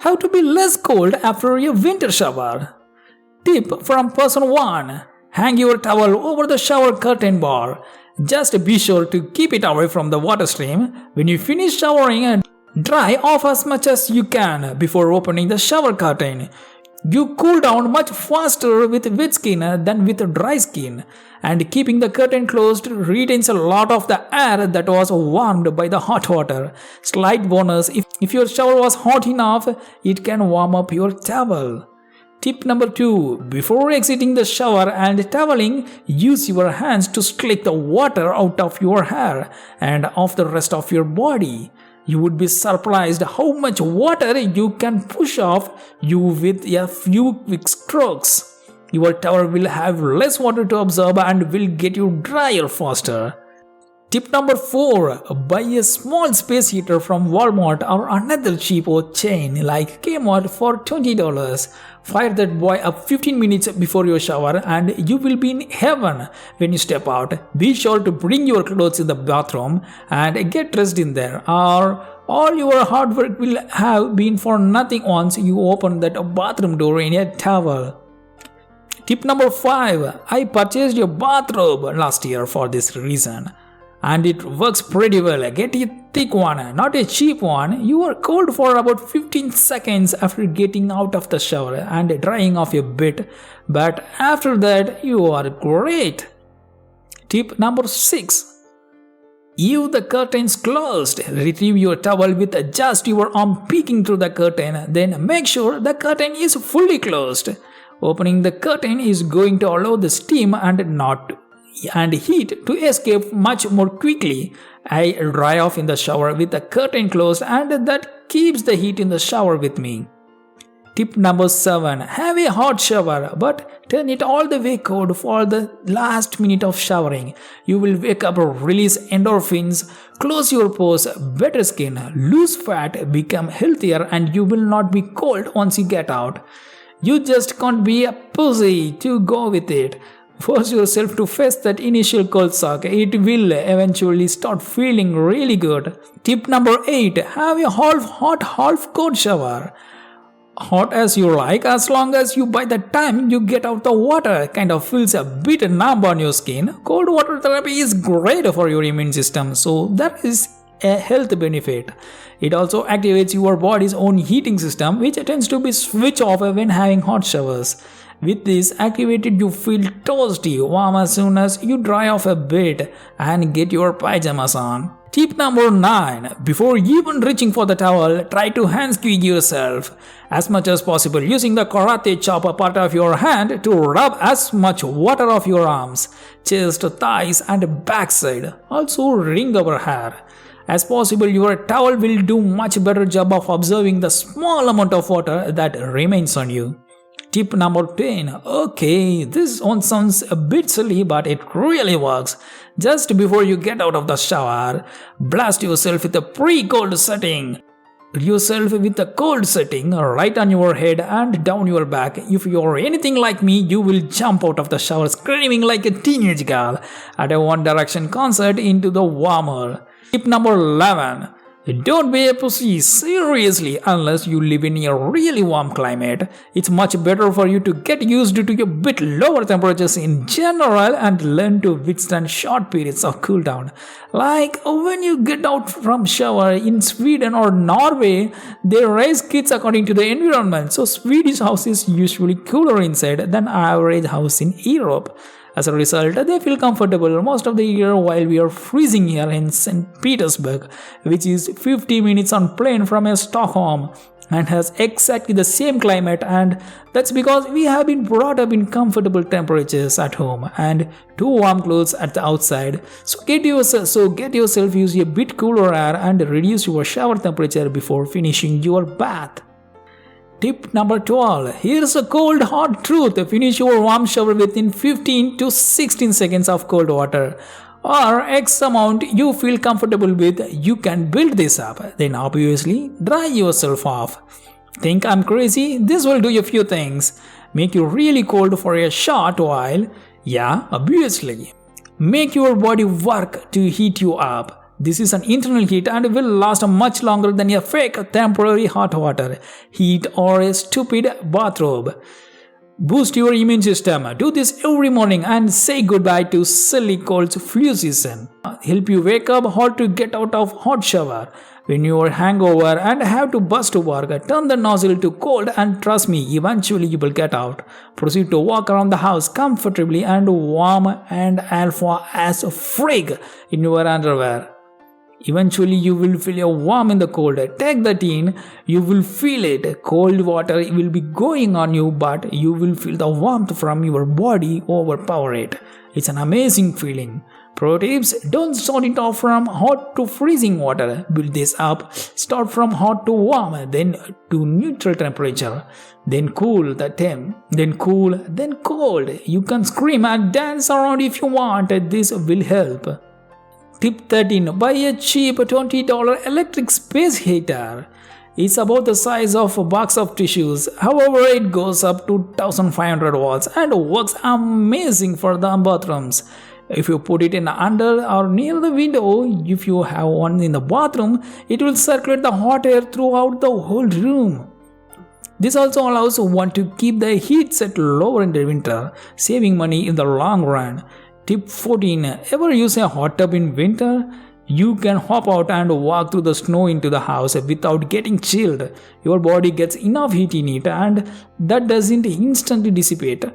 How to be less cold after a winter shower. Tip from person 1. Hang your towel over the shower curtain bar. Just be sure to keep it away from the water stream. When you finish showering, dry off as much as you can before opening the shower curtain. You cool down much faster with wet skin than with dry skin, and keeping the curtain closed retains a lot of the air that was warmed by the hot water. Slight bonus, if your shower was hot enough, it can warm up your towel. Tip number 2. Before exiting the shower and toweling, use your hands to slick the water out of your hair and off the rest of your body. You would be surprised how much water you can push off you with a few quick strokes. Your towel will have less water to absorb and will get you drier faster. Tip number 4. Buy a small space heater from Walmart or another cheapo chain like Kmart for $20. Fire that boy up 15 minutes before your shower and you will be in heaven when you step out. Be sure to bring your clothes in the bathroom and get dressed in there, or all your hard work will have been for nothing once you open that bathroom door in a towel. Tip number 5. I purchased a bathrobe last year for this reason, and it works pretty well. Get a thick one, not a cheap one. You are cold for about 15 seconds after getting out of the shower and drying off a bit, but after that you are great. Tip number 6. Leave the curtains closed. Retrieve your towel with just your arm peeking through the curtain, then make sure the curtain is fully closed. Opening the curtain is going to allow the steam and heat to escape much more quickly. I dry off in the shower with the curtain closed, and that keeps the heat in the shower with me. Tip number 7. Have a hot shower, but turn it all the way cold for the last minute of showering. You will wake up, release endorphins, close your pores, better skin, lose fat, become healthier, and you will not be cold once you get out. You just can't be a pussy to go with it. Force yourself to face that initial cold shock. It will eventually start feeling really good. Tip number 8. Have a half hot, half cold shower. Hot as you like, as long as you by the time you get out the water kind of feels a bit numb on your skin. Cold water therapy is great for your immune system, so that is a health benefit. It also activates your body's own heating system, which tends to be switched off when having hot showers. With this activated, you feel toasty, warm as soon as you dry off a bit and get your pajamas on. Tip number 9. Before even reaching for the towel, try to hand squeeze yourself as much as possible using the karate chop part of your hand to rub as much water off your arms, chest, thighs and backside. Also wring our hair. As possible, your towel will do much better job of absorbing the small amount of water that remains on you. Tip number 10. Okay, this one sounds a bit silly, but it really works. Just before you get out of the shower, blast yourself with a pre-cold setting. Yourself with a cold setting right on your head and down your back. If you're anything like me, you will jump out of the shower screaming like a teenage girl at a One Direction concert into the warmer. Tip number 11. Don't be a pussy, seriously, unless you live in a really warm climate. It's much better for you to get used to a bit lower temperatures in general and learn to withstand short periods of cool down. Like when you get out from shower in Sweden or Norway, they raise kids according to the environment. So Swedish house is usually cooler inside than average house in Europe. As a result, they feel comfortable most of the year while we are freezing here in St. Petersburg, which is 50 minutes on plane from Stockholm and has exactly the same climate, and that's because we have been brought up in comfortable temperatures at home and too warm clothes at the outside. So get yourself use a bit cooler air and reduce your shower temperature before finishing your bath. Tip number 12. Here's a cold hot truth. Finish your warm shower within 15 to 16 seconds of cold water, or X amount you feel comfortable with. You can build this up. Then obviously dry yourself off. Think I'm crazy? This will do a few things. Make you really cold for a short while. Yeah, obviously. Make your body work to heat you up. This is an internal heat and will last much longer than a fake temporary hot water heat or a stupid bathrobe. Boost your immune system. Do this every morning and say goodbye to silly cold flu season. Help you wake up hot to get out of hot shower. When you are hangover and have to bust to work, turn the nozzle to cold and trust me, eventually you will get out. Proceed to walk around the house comfortably and warm and alpha as a frig in your underwear. Eventually you will feel warm in the cold. Take that in, you will feel it. Cold water will be going on you, but you will feel the warmth from your body overpower it. It's an amazing feeling. Pro tips: don't start it off from hot to freezing water. Build this up. Start from hot to warm, then to neutral temperature. Then cool the temp. Then cool, then cold. You can scream and dance around if you want. This will help. Tip 13. Buy a cheap $20 electric space heater. It's about the size of a box of tissues. However, it goes up to 1500 watts and works amazing for the bathrooms. If you put it in under or near the window, if you have one in the bathroom, it will circulate the hot air throughout the whole room. This also allows one to keep the heat set lower in the winter, saving money in the long run. Tip 14. Ever use a hot tub in winter? You can hop out and walk through the snow into the house without getting chilled. Your body gets enough heat in it and that doesn't instantly dissipate.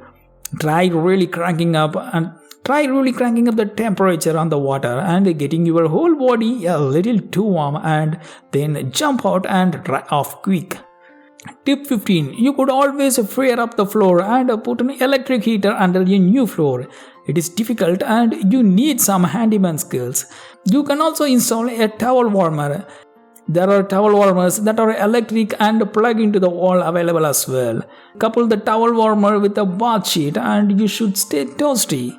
Try really cranking up the temperature on the water and getting your whole body a little too warm, and then jump out and dry off quick. Tip 15. You could always fire up the floor and put an electric heater under your new floor. It is difficult and you need some handyman skills. You can also install a towel warmer. There are towel warmers that are electric and plug into the wall available as well. Couple the towel warmer with a bath sheet and you should stay toasty.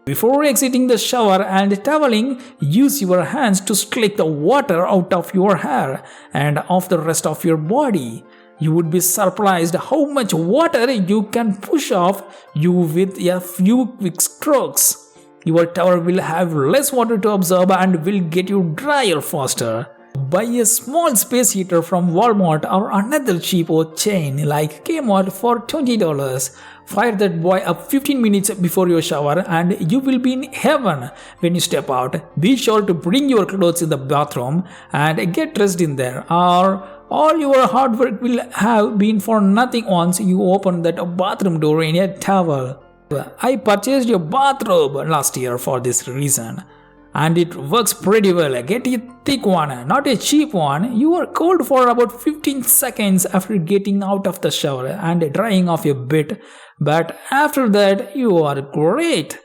Before exiting the shower and toweling, use your hands to slick the water out of your hair and off the rest of your body. You would be surprised how much water you can push off you with a few quick strokes. Your towel will have less water to absorb and will get you drier faster. Buy a small space heater from Walmart or another cheapo chain like Kmart for $20. Fire that boy up 15 minutes before your shower and you will be in heaven when you step out. Be sure to bring your clothes in the bathroom and get dressed in there, or all your hard work will have been for nothing once you open that bathroom door in a towel. I purchased a bathrobe last year for this reason. And it works pretty well. Get a thick one, not a cheap one. You are cold for about 15 seconds after getting out of the shower and drying off a bit, but after that you are great.